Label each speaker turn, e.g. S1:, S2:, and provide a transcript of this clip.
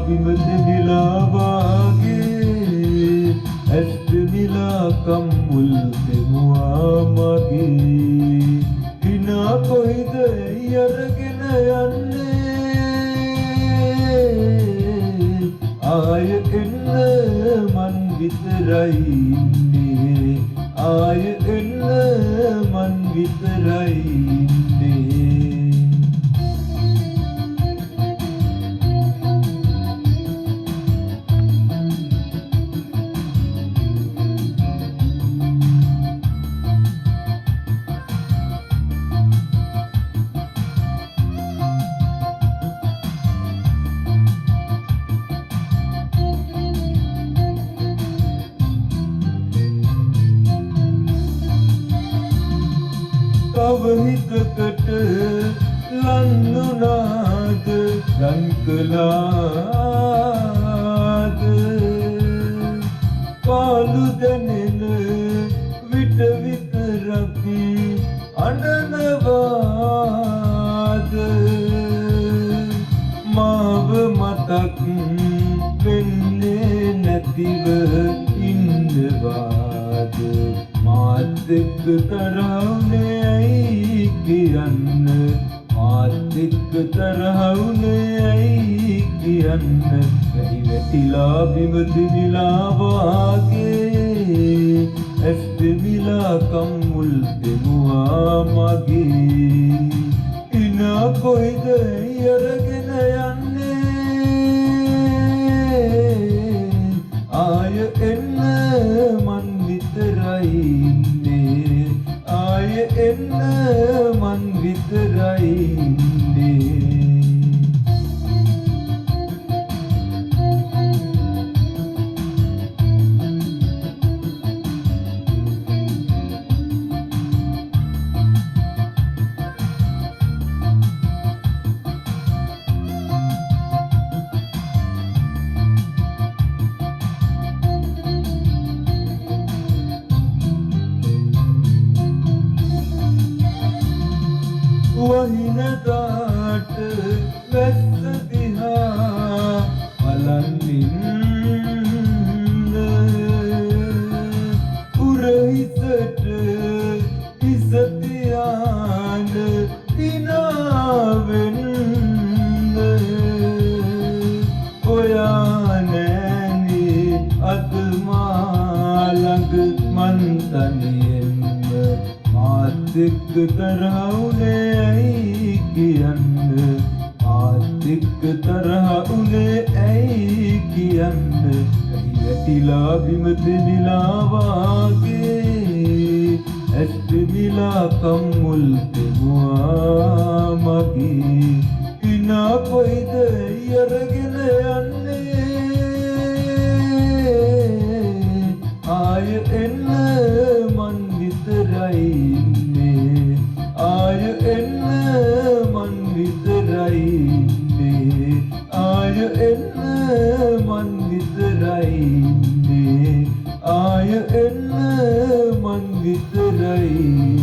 S1: බිමද නිලාවාගේ ඇස්ත නිලා කම්මුල් දෙමුවා මගේ හිනා කොයිද අරගෙන යන්නේ ආය එන්න මන් විතරයි ඉන්නේ ආය එන්න මන් විතරයි ඉන්නේ කවහිතකට ලන්නුනාද ලංකලාද පාලු දැනෙන විට විතරක් අඬනවාද මාව මතක් වෙන්නේ නැතිව ඉන්නවාද මාත් එක්ක තරහුනේ ඇයි කියන්න මාත් එක්ක තරහුනේ ඇයි කියන්න වැහි වැටිලා බිම දිවිලා වාගේ ඇස් දෙවිලා කම්මුල් දෙමුවා මගේ ඉනා කොයිද අරගෙන යන්නේ ආය එන්න මන් විතරයි ඉන්නේ ආය එන්න මන් විතරයි ඉන්නේ වහිනදාට වැස්ස දිහා බලන්නින්න උරහිසට හිස තියාන දිනාවෙන්න ඔයා නෑනේ අද මා ළඟ මන් තනියෙන්ම මාත් එක්ක තරහුනේ ඇයි කියන්න මාත් එක්ක තරහුනේ ඇයි කියන්න ඇයි වැටිලා බිම දෙවිලා වාගේ ඇස් දෙවිලා කම්මුල් දෙමුවා මගේ හිනා කොයිද අරගෙන යන්නේ ආය එන්න මන් විතරයි ඉන්නේ ආය එන්න මන් විතරයි ඉන්නේ ආය එන්න මන් විතරයි ඉන්නේ ආය එන්න මන් විතරයි